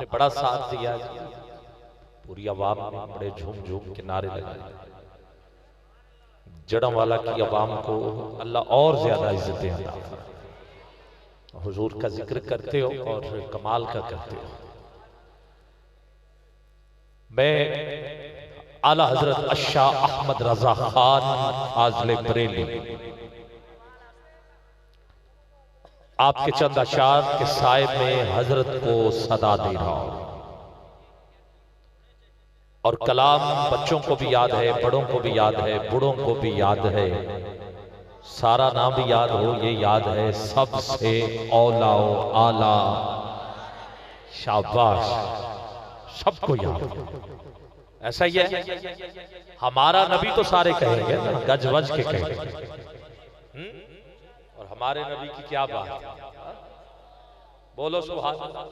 نے بڑا ساتھ دیا، پوری عوام نے بڑے جھوم جھوم کے نعرے لگائے۔ جڑم والا کی عوام کو اللہ اور زیادہ عزتیں عطا فرمائے۔ حضور کا ذکر کرتے ہو اور کمال کا کرتے ہو۔ میں اعلیٰ حضرت الشاہ احمد رضا خان فاضل بریلی آپ کے چند اشعار کے سائے میں حضرت کو صدا دے رہا ہوں، اور کلام بچوں کو بھی یاد ہے، بڑوں کو بھی یاد ہے، بڑوں کو بھی یاد ہے، سارا نام بھی یاد ہو یہ یاد ہے، سب سے اولا و اعلیٰ، شاباش، سب کو یاد ہے۔ ایسا ہی ہے، ہمارا نبی تو سارے کہیں گے نا، گج وج کے کہیں گے، اور ہمارے نبی کی کیا بات ہے؟ بولو سبحان اللہ۔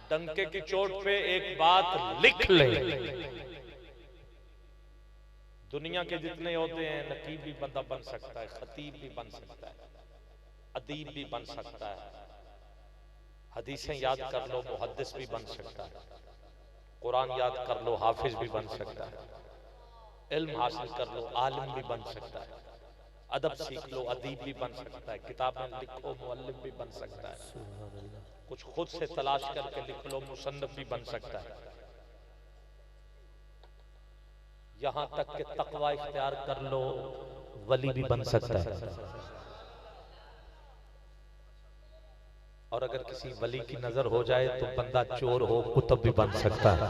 ڈنکے کی چوٹ پہ ایک بات لکھ لیں، دنیا کے جتنے ہوتے ہیں، نقیب بھی بندہ بن سکتا ہے، خطیب بھی بن سکتا ہے، ادیب بھی بن سکتا ہے، حدیثیں یاد کر لو محدث بھی بن سکتا ہے، قرآن یاد کر لو حافظ بھی بن سکتا ہے، علم حاصل کر لو عالم بھی بن سکتا ہے، ادب سیکھ لو ادیب بھی بن سکتا ہے، کتابیں لکھو معلم بھی بن سکتا ہے، کچھ خود سے تلاش کر کے لکھ لو مصنف بھی بن سکتا ہے، یہاں تک کہ تقوی اختیار کر لو ولی بھی بن سکتا ہے، اور اگر کسی ولی کی نظر ہو جائے تو بندہ چور ہو کتب بھی بن سکتا ہے،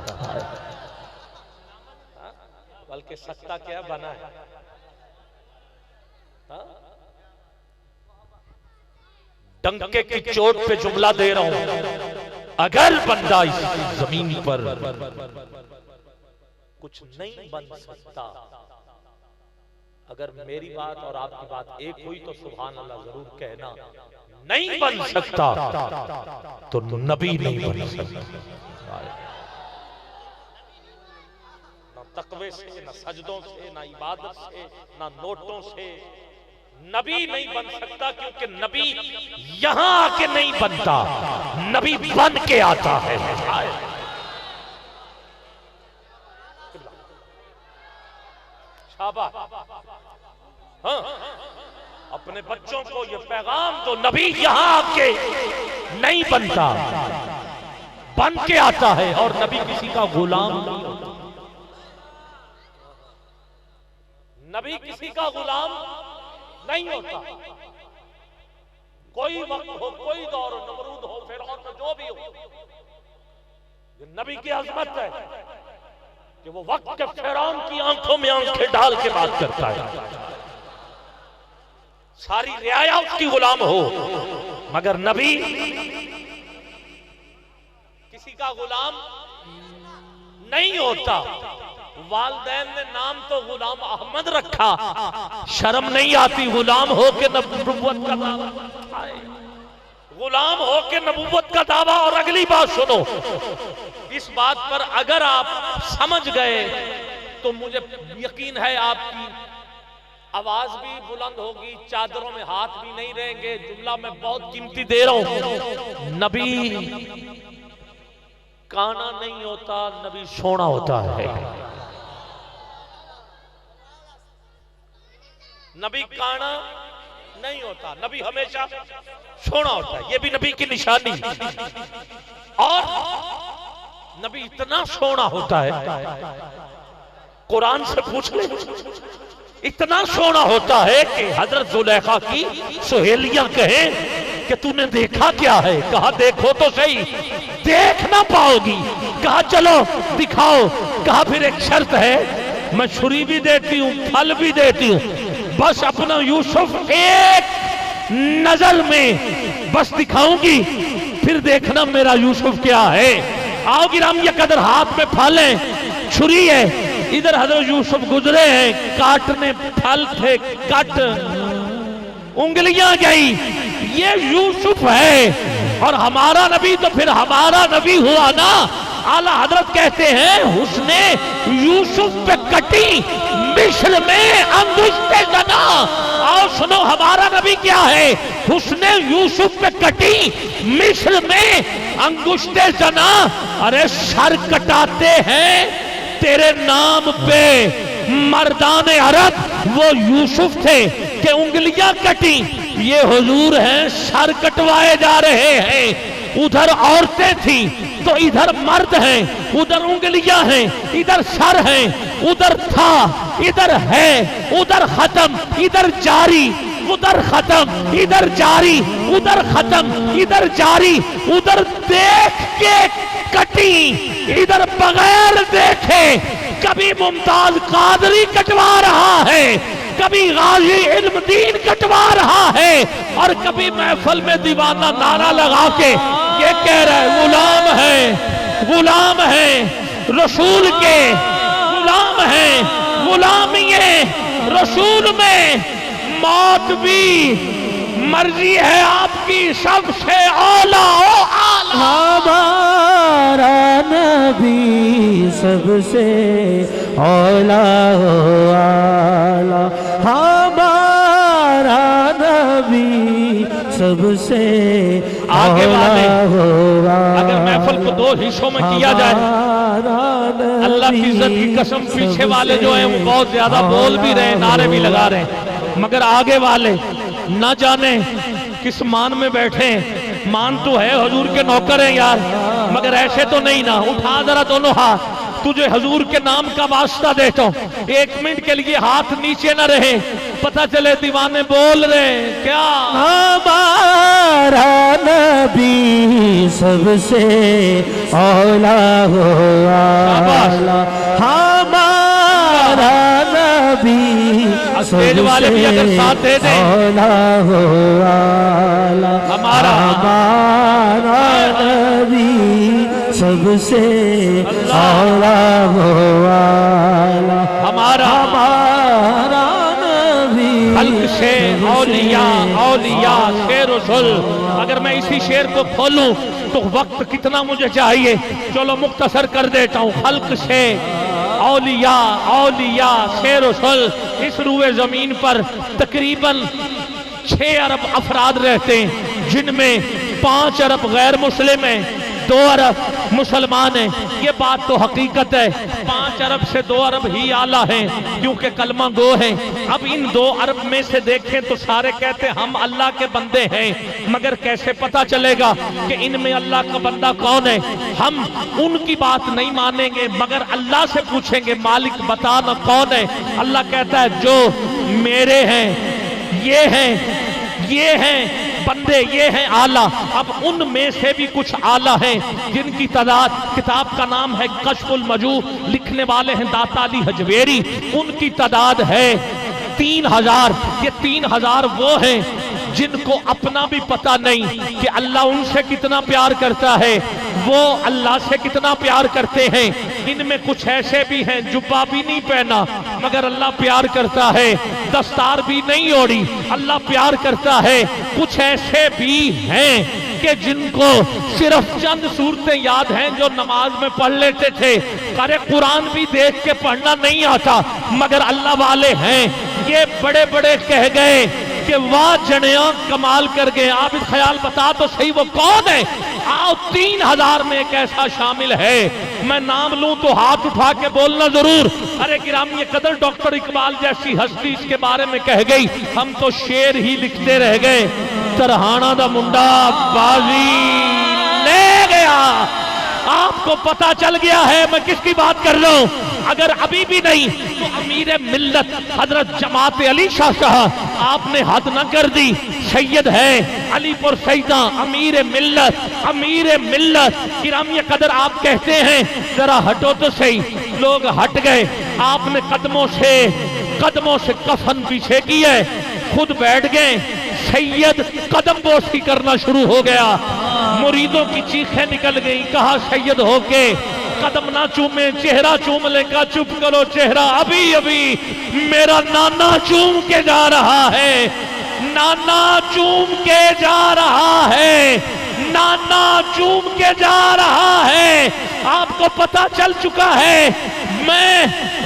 بلکہ سکتا کیا بنا ہے۔ ڈنکے کی چوٹ پہ جملہ دے رہا ہوں، اگر بندہ اس زمین پر کچھ نہیں بن سکتا، اگر میری بات اور آپ کی بات ایک ہوئی تو سبحان اللہ ضرور کہنا، نہیں بن سکتا تو نبی نہیں بن سکتا۔ نہ تقوی سے، نہ سجدوں سے، نہ عبادت سے، نہ نوٹوں سے نبی نہیں بن سکتا، کیونکہ نبی یہاں آ کے نہیں بنتا، نبی بن کے آتا ہے۔ شاباش، ہاں، اپنے بچوں کو یہ پیغام دو، نبی یہاں آ کے نہیں بنتا، بن کے آتا ہے، اور نبی کسی کا غلام نہیں ہوتا، نبی کسی کا غلام نہیں ہوتا، کوئی وقت ہو، کوئی دور ہو، نمرود ہو، فرعون ہو، جو بھی ہو، یہ نبی کی عظمت ہے کہ وہ وقت کے فرعون کی آنکھوں میں آنکھیں ڈال کے بات کرتا ہے، ساری رعایا اس کی غلام ہو، مگر نبی کسی کا غلام نہیں ہوتا۔ والدین نے نام تو غلام احمد رکھا، شرم نہیں آتی غلام ہو کے نبوت کا دعویٰ، غلام ہو کے نبوت کا دعویٰ۔ اور اگلی بات سنو، اس بات پر اگر آپ سمجھ گئے تو مجھے یقین ہے آپ کی آواز بھی بلند ہوگی، چادروں میں ہاتھ بھی نہیں رہیں گے۔ جملہ میں بہت قیمتی دے رہا ہوں، نبی کانا نہیں ہوتا، نبی سونا ہوتا ہے، نبی کانا نہیں ہوتا، نبی ہمیشہ سونا ہوتا ہے، یہ بھی نبی کی نشانی۔ اور نبی اتنا سونا ہوتا ہے، قرآن سے پوچھ لیں، اتنا سونا ہوتا ہے کہ حضرت زلیخا کی سہیلیاں کہیں کہ تو نے دیکھا کیا ہے؟ کہا دیکھو تو صحیح، دیکھ نہ پاؤ گی، کہا چلو دکھاؤ، کہا پھر ایک شرط ہے، میں چھری بھی دیتی ہوں پھل بھی دیتی ہوں، بس اپنا یوسف ایک نظر میں بس دکھاؤں گی، پھر دیکھنا میرا یوسف کیا ہے۔ آؤ گرام یہ قدر ہاتھ میں پھل ہے، چھری ہے، ادھر حضرت یوسف گزرے ہیں، کاٹنے پھل تھے، کٹ انگلیاں گئی، یہ یوسف ہے، اور ہمارا نبی تو پھر ہمارا نبی ہوا نا۔ اعلیٰ حضرت کہتے ہیں حسن یوسف پہ کٹی مصر میں انگشت زنا۔ آؤ سنو ہمارا نبی کیا ہے، حسن یوسف پہ کٹی مصر میں انگشتے زنا، ارے سر کٹاتے ہیں تیرے نام پہ۔ مردان عرب وہ یوسف تھے کہ انگلیاں کٹی، یہ حضور ہیں سر کٹوائے جا رہے ہیں۔ ادھر عورتیں تھیں تو ادھر مرد ہیں، ادھر انگلیاں ہیں ادھر سر ہیں، ادھر تھا ادھر ہے، ادھر ختم ادھر جاری، ادھر ختم ادھر جاری، ادھر ختم ادھر جاری، ادھر دیکھ کے کٹی ادھر بغیر دیکھے۔ کبھی ممتاز قادری کٹوا رہا ہے، کبھی غازی علم دین کٹوا رہا ہے، اور کبھی محفل میں دیوانہ نعرہ لگا کے یہ کہہ رہا ہے غلام ہے، غلام ہے رسول کے، غلام ہے غلامی رسول میں، موت بھی مرضی ہے آپ کی سب سے اولا او اعلیٰ۔ ہمارا نبی سب سے اولا و اعلیٰ، ہمارا نبی سب سے آگے والے اولا، اگر محفل کو دو حصوں میں کیا جائے، اللہ کی عزت کی قسم پیچھے والے جو ہیں وہ بہت زیادہ بول بھی رہے ہیں، نعرے بھی لگا رہے ہیں، مگر آگے والے نہ جانے کس مان میں بیٹھے ہیں۔ مان تو ہے حضور کے نوکر ہیں یار، مگر ایسے تو نہیں نا۔ اٹھا ذرا دونوں ہاتھ، تجھے حضور کے نام کا واسطہ دیتا ہوں، ایک منٹ کے لیے ہاتھ نیچے نہ رہے، پتہ چلے دیوانے بول رہے ہیں کیا۔ ہمارا نبی سب سے اولا و اعلیٰ، ہمارا نبی اسٹیج والے بھی اگر ساتھ دے دیں، اولا و اعلیٰ، ہمارا نبی سب سے اولا و اعلیٰ، ہمارا نبی خلق سے اولیاء شیر و ظل۔ اگر میں اسی شیر کو کھولوں تو وقت کتنا مجھے چاہیے، چلو مختصر کر دیتا ہوں۔ خلق سے اولیاء شیر و ظل، اس روئے زمین پر تقریباً 6 ارب افراد رہتے ہیں، جن میں 5 ارب غیر مسلم ہیں، 2 ارب مسلمان ہیں۔ یہ بات تو حقیقت ہے، 5 ارب سے 2 ارب ہی اعلیٰ ہیں کیونکہ کلمہ گو ہیں۔ اب ان 2 ارب میں سے دیکھیں تو سارے کہتے ہیں ہم اللہ کے بندے ہیں، مگر کیسے پتا چلے گا کہ ان میں اللہ کا بندہ کون ہے؟ ہم ان کی بات نہیں مانیں گے مگر اللہ سے پوچھیں گے مالک بتا نا کون ہے؟ اللہ کہتا ہے جو میرے ہیں، یہ ہیں بندے، یہ ہیں اعلیٰ۔ اب ان میں سے بھی کچھ اعلیٰ ہیں جن کی تعداد، کتاب کا نام ہے کشف المجوب، لکھنے والے ہیں داتا علی حجویری، ان کی تعداد ہے 3000۔ یہ 3000 وہ ہیں جن کو اپنا بھی پتہ نہیں کہ اللہ ان سے کتنا پیار کرتا ہے، وہ اللہ سے کتنا پیار کرتے ہیں۔ ان میں کچھ ایسے بھی ہیں جبہ بھی نہیں پہنا مگر اللہ پیار کرتا ہے، دستار بھی نہیں اوڑھی اللہ پیار کرتا ہے۔ کچھ ایسے بھی ہیں کہ جن کو صرف چند صورتیں یاد ہیں جو نماز میں پڑھ لیتے تھے، قرآن قرآن بھی دیکھ کے پڑھنا نہیں آتا مگر اللہ والے ہیں۔ یہ بڑے بڑے کہہ گئے کہ واہ جنیاں کمال کر گئے۔ آپ اس خیال بتا تو صحیح وہ کون ہے؟ آؤ 3000 میں ایک ایسا شامل ہے، میں نام لوں تو ہاتھ اٹھا کے بولنا ضرور۔ ارے گرامی قدر ڈاکٹر اقبال جیسی ہستی اس کے بارے میں کہہ گئی، ہم تو شعر ہی لکھتے رہ گئے۔ ترہانا دا منڈا بازی لے گیا۔ آپ کو پتا چل گیا ہے میں کس کی بات کر رہا ہوں۔ اگر ابھی بھی نہیں تو امیر ملت حضرت جماعت علی شاہ صاحب آپ نے حد نہ کر دی، سید ہے علی پور سیدہ امیر ملت گرامی قدر آپ کہتے ہیں ذرا ہٹو تو صحیح، لوگ ہٹ گئے، آپ نے قدموں سے کفن پیچھے کی ہے، خود بیٹھ گئے، سید قدم بوسی کرنا شروع ہو گیا، مریدوں کی چیخیں نکل گئیں، کہا سید ہو کے قدم نہ چومیں، چہرہ چوم لے کا چپ کرو چہرہ، ابھی میرا نانا چوم کے جا رہا ہے، نانا چوم کے جا رہا ہے، نانا چوم کے جا رہا ہے۔ آپ کو پتا چل چکا ہے میں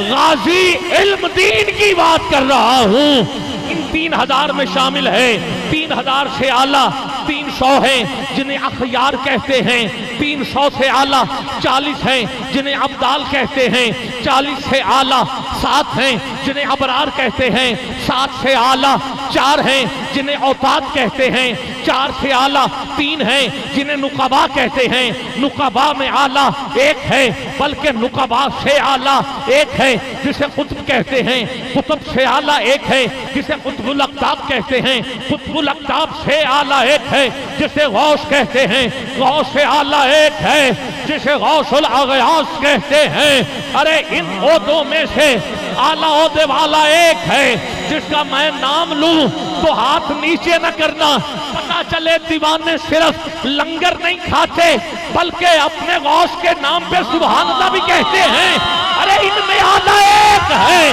غازی علم دین کی بات کر رہا ہوں۔ ان 3000 میں شامل ہے 3000 سے اعلیٰ 300 ہیں جنہیں اخیار کہتے ہیں، 300 سے اعلیٰ 40 ہیں جنہیں ابدال کہتے ہیں، 40 سے اعلیٰ 7 ہیں جنہیں ابرار کہتے ہیں، 7 سے اعلیٰ 4 ہیں جنہیں اوتاد کہتے ہیں، 4 سے اعلیٰ 3 ہیں جنہیں نقبا کہتے ہیں، نقبا میں اعلیٰ 1 ہے، بلکہ نقبا سے اعلیٰ 1 ہے جسے قطب کہتے ہیں، قطب سے اعلیٰ 1 ہے جسے قطب الاقطاب کہتے ہیں، قطب الاقطاب سے اعلیٰ 1 ہے جسے غوث کہتے ہیں، غوث سے اعلیٰ 1 ہے جسے غوث الاغیاث کہتے ہیں۔ ارے ان عہدوں میں سے اعلیٰ عہدے والا 1 ہے جس کا میں نام لوں تو ہاتھ نیچے نہ کرنا، پتا چلے دیوانے صرف لنگر نہیں کھاتے بلکہ اپنے غوث کے نام پہ سبحان اللہ بھی کہتے ہیں۔ ارے ان میں اعلیٰ 1 ہے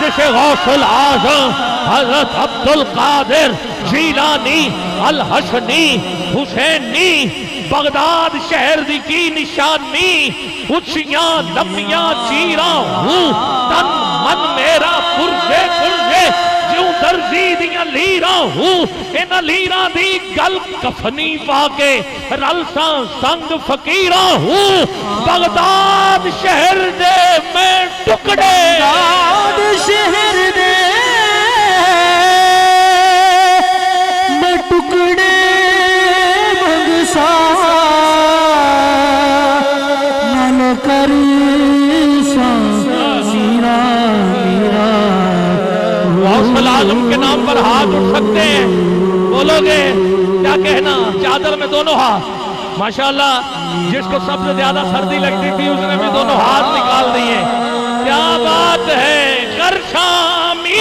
جسے غوث العظم حضرت عبد القادر جیلانی الحسنی حسینی بغداد شہر دی کی نشانی، اچھیاں لمبیاں چیراں ہوں تن من میرا پرزے پرزے جوں درزی دیاں لیراں ہوں، ان لیراں دی گل کفنی پا کے رلساں سنگ فقیراں ہوں، بغداد شہر دے میں ٹکڑے، بغداد شہر دے میں ٹکڑے منگسا نل کری سا میرا میرا غوث العظم کے نام پر ہاتھ اٹھ سکتے ہیں، بولو گے کیا کہنا؟ چادر میں دونوں ہاتھ، ماشاءاللہ جس کو سب سے زیادہ سردی لگتی تھی اس نے بھی دونوں ہاتھ نکال دیے، کیا بات ہے۔ کرشامی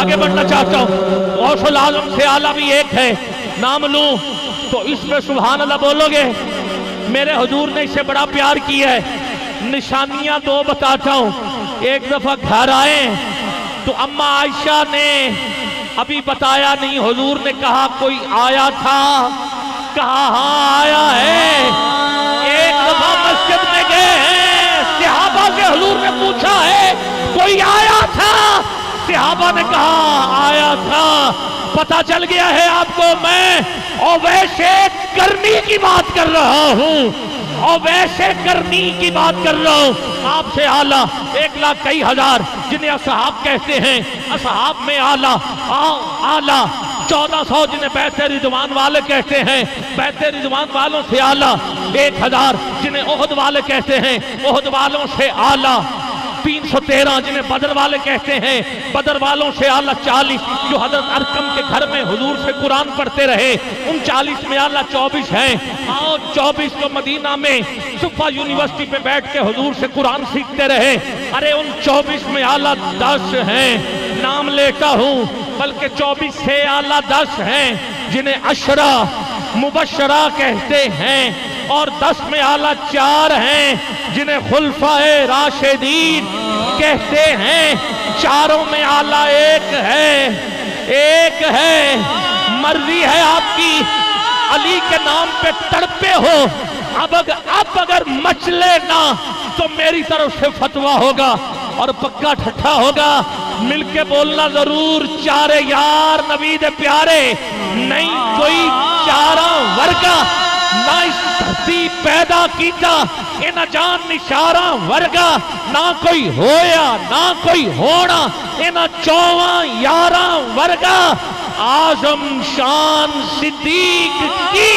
آگے بڑھنا چاہتا ہوں، غوث العظم سے اعلیٰ بھی 1 ہے، نام لوں تو اس میں سبحان اللہ بولو گے؟ میرے حضور نے اس سے بڑا پیار کیا ہے۔ نشانیاں 2 بتاتا ہوں۔ ایک دفعہ گھر آئے تو اماں عائشہ نے ابھی بتایا نہیں، حضور نے کہا کوئی آیا تھا؟ کہا ہاں آیا ہے۔ ایک دفعہ مسجد میں گئے ہیں، صحابہ سے حضور نے پوچھا ہے کوئی آیا تھا؟ صحابہ نے کہا آیا تھا۔ پتہ چل گیا ہے آپ کو میں اویسے کرنی کی بات کر رہا ہوں، اویسے کرنی کی بات کر رہا ہوں۔ آپ سے اعلیٰ 1,01,000 جنہیں اصحاب کہتے ہیں، اصحاب میں اعلیٰ 1400 جنہیں بیعت رضوان والے کہتے ہیں، بیعت رضوان والوں سے اعلیٰ 1000 جنہیں احد والے کہتے ہیں، احد والوں سے اعلیٰ 313 جنہیں بدر والے کہتے ہیں، بدر والوں سے اعلیٰ 40 جو حضرت ارقم کے گھر میں حضور سے قرآن پڑھتے رہے، ان 40 میں اعلیٰ 24 ہیں۔ اور 24 کو مدینہ میں صفا یونیورسٹی پہ بیٹھ کے حضور سے قرآن سیکھتے رہے۔ ارے ان 24 میں اعلیٰ 10 ہیں، نام لیتا ہوں، بلکہ 24 سے اعلیٰ 10 ہیں جنہیں عشرہ مبشرہ کہتے ہیں، اور 10 میں اعلیٰ 4 ہیں جنہیں خلفائے راشدین کہتے ہیں۔ چاروں میں اعلیٰ 1 ہے، 1 ہے۔ مرضی ہے آپ کی، علی کے نام پہ تڑپے ہو، اب اگر مچلے نہ تو میری طرف سے فتویٰ ہوگا اور پکا ٹھٹھا ہوگا، مل کے بولنا ضرور، چارے یار نبی دے پیارے، نہیں کوئی چارہ ورگا نہ اس دھرتی پیدا کیتا، اے نہ جان نشارہ ورگا نہ کوئی ہویا نہ کوئی ہونا، اے نہ 14 ورگا آزم شان صدیق کی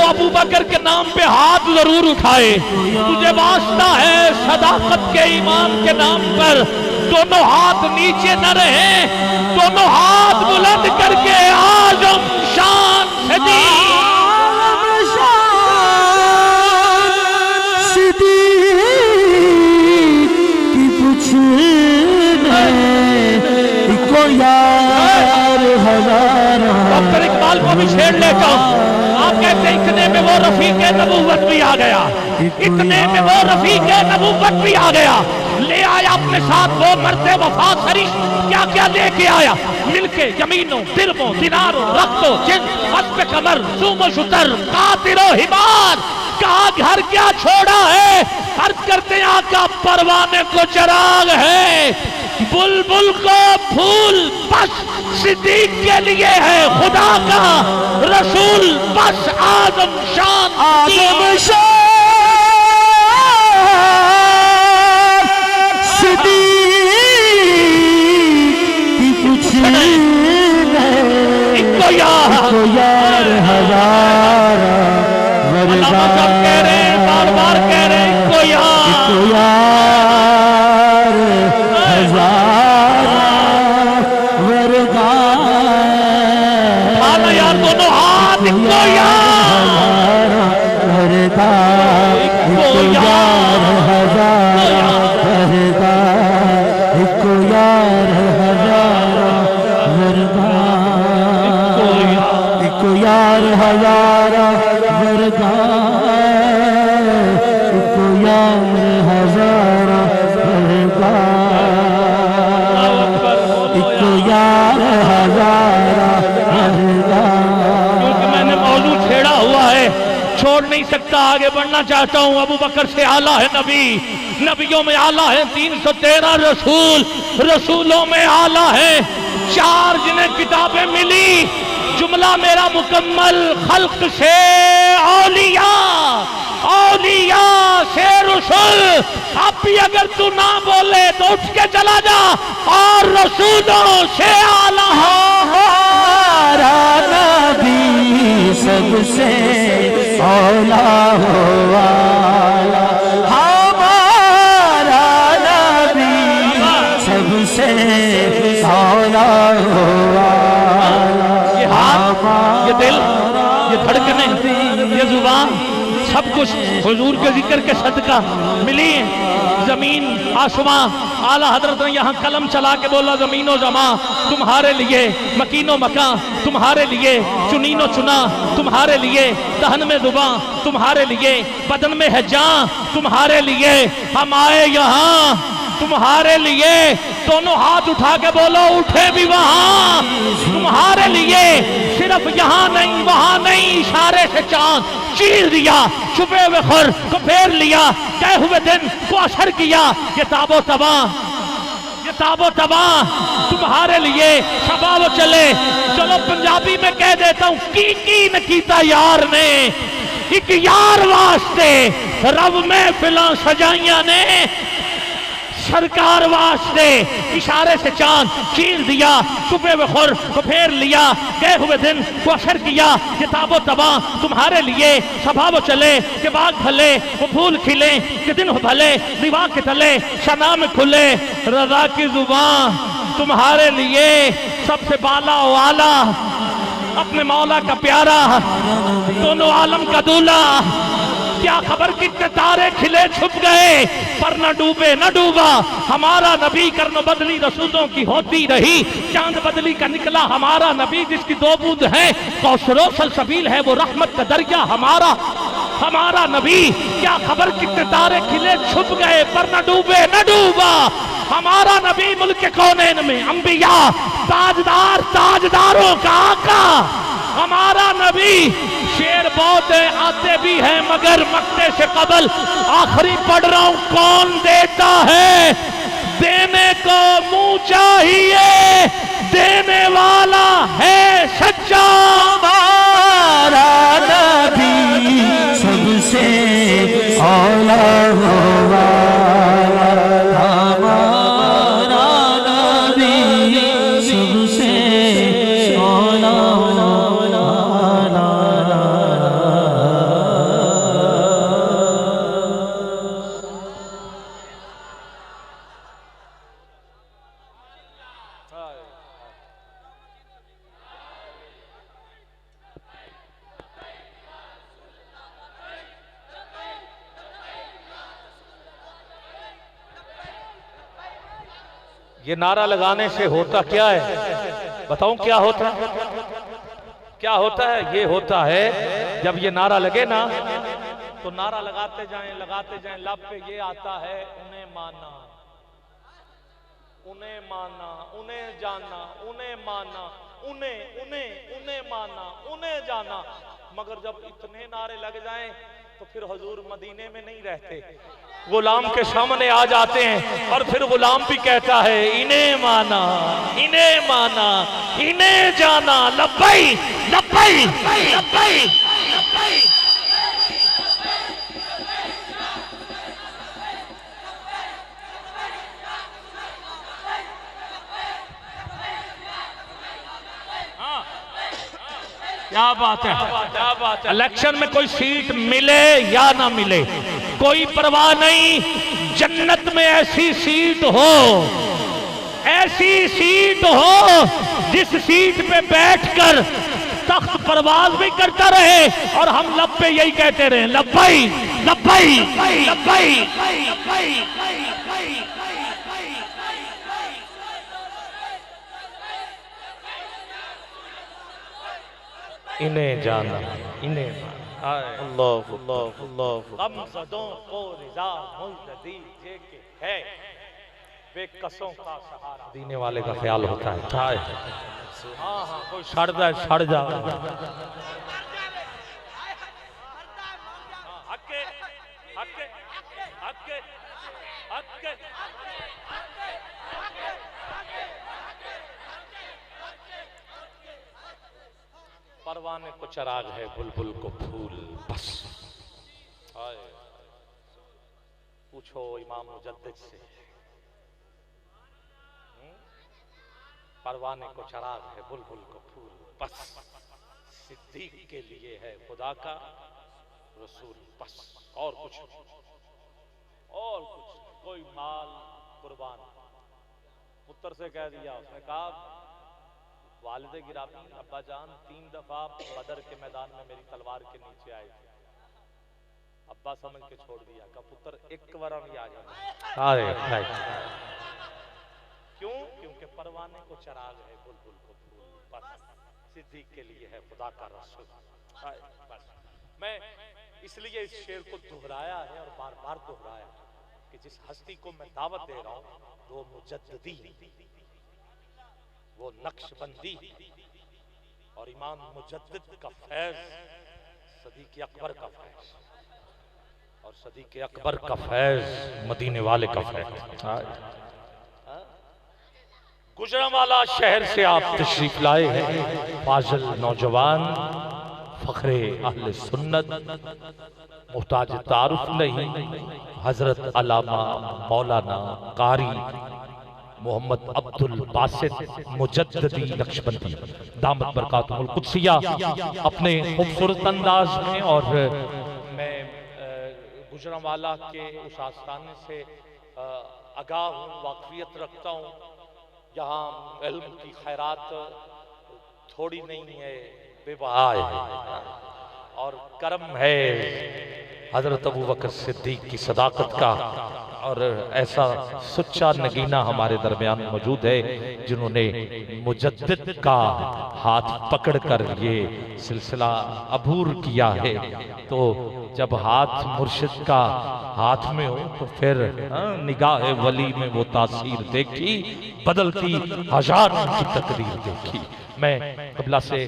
ابو بکر کے نام پہ ہاتھ ضرور اٹھائے، تجھے واسطہ ہے صداقت کے ایمان کے نام پر دونوں ہاتھ نیچے نہ رہیں، دونوں ہاتھ بلند کر کے آزم شان صدیق کی پوچھنے ہزارہ ڈاکٹر اقبال کو بھی چھیڑ لیتا ہوں. آپ کہتے ہیں اتنے میں وہ رفیق نبوت بھی آ گیا, اتنے میں وہ رفیق نبوت بھی آ گیا. لے آیا اپنے ساتھ وہ مرد وفا سری, کیا کیا لے کے آیا, مل کے یمینوں درموں دیناروں رختوں جن حسب کمر زوم و شتر قاطر و حمار. کہا گھر کیا چھوڑا ہے, عرض کرتے ہیں آقا پروانے کو چراغ ہے, بلبل کو پھول بس صدیق کے لیے ہے, خدا کا رسول بس آدم شان آدم شان صدیق کی کچھ نہیں, ایک کو یار ہزارہ علامہ صاحب کہہ رہے ہیں, بار بار کہہ رہے ہیں, کو یار ہزارہ ورگار آنا یار دونوں ہاتھ, کو یار ورگار یار ہزارہ ورگار یار ہزارہ ورگار یار ہزارہ ورگار یار ہزارہ ورگار یار ہزارہ ورگار. کیونکہ میں نے موضوع چھیڑا ہوا ہے, چھوڑ نہیں سکتا, آگے بڑھنا چاہتا ہوں. ابو بکر سے اعلیٰ ہے نبی, نبیوں میں اعلیٰ ہے 313 رسول, رسولوں میں اعلیٰ ہے 4 جنہیں کتابیں ملی. جملہ میرا مکمل, خلق سے اولیاء, اولیاء سے رسول. اب بھی اگر تو نہ بولے تو اٹھ کے چلا جا, اور رسولوں سے اعلیٰ ہمارا نبی سب سے اولیٰ والا, ہمارا نبی سب سے اولیٰ والا. یہ ہاتھ, یہ دل, یہ دھڑکنیں, یہ زبان, سب کچھ حضور کے ذکر کے صدقہ ملی. زمین آسمان, اعلیٰ حضرت نے یہاں قلم چلا کے بولا زمین و زمان تمہارے لیے, مکین و مکان تمہارے لیے, چنین و چنا تمہارے لیے, دہن میں زبان تمہارے لیے, بدن میں ہے جان تمہارے لیے. ہم آئے یہاں تمہارے لیے, دونوں ہاتھ اٹھا کے بولو اٹھے بھی وہاں تمہارے لیے. صرف یہاں نہیں وہاں نہیں, اشارے سے چاند چیر دیا, چھپے ہوئے خور کو پھیر لیا, گئے ہوئے دن کو اثر کیا. یہ تاب و تباہ, یہ تاب و تباہ تمہارے لیے. شباب و چلے, چلو پنجابی میں کہہ دیتا ہوں, کی نہ کیتا یار نے, ایک یار واسطے رب میں فلاں سجائیاں نے, سرکار واسطے اشارے سے چاند چیر دیا, چھپے ہوئے خور کو پھیر لیا, گئے ہوئے دن کو اثر کیا. یہ تاب و تباہ تمہارے لیے. صبا وہ چلے کہ باغ پھلے, وہ پھول کھلے کہ دن ہو بھلے, دیوا کے تلے شنا میں کھلے, رضا کی زبان تمہارے لیے. سب سے بالا و اعلیٰ اپنے مولا کا پیارا, دونوں عالم کا دولا. کیا خبر کتنے تارے کھلے چھپ گئے, پر نہ ڈوبے نہ ڈوبا ہمارا نبی. کرن بدلی رسولوں کی ہوتی رہی, چاند بدلی کا نکلا ہمارا نبی. جس کی 2 بوند ہے کوثر و سلسبیل ہے, وہ رحمت کا دریا ہمارا نبی. کیا خبر کتنے تارے کھلے چھپ گئے, پر نہ ڈوبے نہ ڈوبا ہمارا نبی. ملک کونین میں انبیاء تاجدار, تاجداروں کا آقا ہمارا نبی. شیر بہت آتے بھی ہیں مگر مکتے سے قبل, آخری پڑھ رہا ہوں, کون دیتا ہے دینے کو منہ چاہیے, دینے والا ہے سچا. ہمارا نبی سب سے اولیٰ والا, ہمارا نبی سب سے اولیٰ والا. یہ نعرہ لگانے سے ہوتا کیا ہے, بتاؤں کیا ہوتا ہے؟ کیا ہوتا ہے؟ یہ ہوتا ہے جب یہ نعرہ لگے نا تو نعرہ لگاتے جائیں لب پہ یہ آتا ہے انہیں مانا، انہیں مانا، انہیں جانا، انہیں مانا، انہیں مانا، انہیں جانا. مگر جب اتنے نعرے لگ جائیں تو پھر حضور مدینے میں نہیں رہتے، غلام کے سامنے آ جاتے ہیں اور پھر غلام بھی کہتا ہے انہیں مانا، انہیں مانا، انہیں جانا، لبیک لبیک لبیک لبیک. کیا بات ہے؟ الیکشن میں کوئی سیٹ ملے یا نہ ملے کوئی پرواہ نہیں، جنت میں ایسی سیٹ ہو جس سیٹ پہ بیٹھ کر تخت پرواز بھی کرتا رہے اور ہم لب پہ یہی کہتے رہے لبیک لبیک لبیک لبیک. انہیں جانا، انہیں مانا. اللہ اللہ اللہ. غم زدوں کو رضا ملتدی جے کے ہے، بے قصوں کا سہارا دینے والے کا خیال ہوتا ہے. ہاں ہاں کوئی سڑ جائے سڑ جا. پروانے کو چراغ ہے بلبل کو پھول بس. پوچھو امام مجدد سے، پروانے کو چراغ ہے بلبل کو پھول بس، صدیق کے لیے ہے خدا کا رسول بس. اور کچھ کوئی مال قربان. پتر سے کہہ دیا، اس نے کہا والد گرامی ابا جان 3 دفعہ بدر کے میدان میں میری تلوار کے نیچے آئے تھے. ابا سمجھ کے چھوڑ دیا کہ پتر ایک ورا بھی آ جانا. کیوں؟ کیونکہ پروانے کو چراغ ہے بلبل کو پھول بس، صدیق کے لیے ہے خدا کا رسول بس. میں اس لیے اس شعر کو دہرایا ہے اور بار بار دہرایا کہ جس ہستی کو میں دعوت دے رہا ہوں وہ مجددی، وہ نقش بندی اور امام مجدد کا فیض صدیق اکبر کا فیض، اور صدیق اکبر کا فیض مدینے والے کا فیض. گجرانوالہ شہر سے آپ تشریف لائے ہیں، فاضل نوجوان، فخر اہل سنت، محتاج تعارف نہیں، حضرت علامہ مولانا قاری محمد عبد الباسط مجددی نقشبندی دامت برکاتہ القدسیہ اپنے خوبصورت انداز میں. اور میں گجرانوالہ کے اس آستانے سے آگاہ ہوں، واقفیت رکھتا ہوں. یہاں علم کی خیرات تھوڑی نہیں ہے، بے بہا ہے، اور کرم ہے حضرت ابوبکر صدیق کی صداقت کا. اور ایسا سچا نگینہ ہمارے درمیان موجود ہے جنہوں نے مجدد کا ہاتھ پکڑ کر یہ سلسلہ عبور کیا ہے. تو جب ہاتھ مرشد کا ہاتھ میں ہو تو پھر نگاہ ولی میں وہ تاثیر دیکھی، بدلتی ہزار کی تقدیر دیکھی. میں قبلہ سے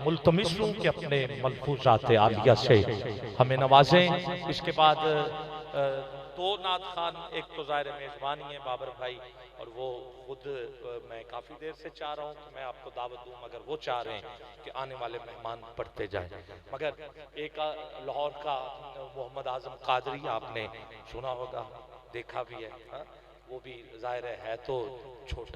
ملتمس ہوں کہ اپنے ملفوظات عالیہ سے ہمیں نوازیں. اس کے بعد 2 نعت خوان، ایک تو ظاہر میزبانی ہے بابر بھائی، اور وہ خود میں کافی دیر سے چاہ رہا ہوں کہ میں آپ کو دعوت دوں، مگر وہ چاہ رہے ہیں کہ آنے والے مہمان پڑھتے جائیں. مگر ایک لاہور کا محمد اعظم قادری آپ نے سنا ہوگا، دیکھا بھی ہے، وہ بھی ظاہر ہے تو چھوٹا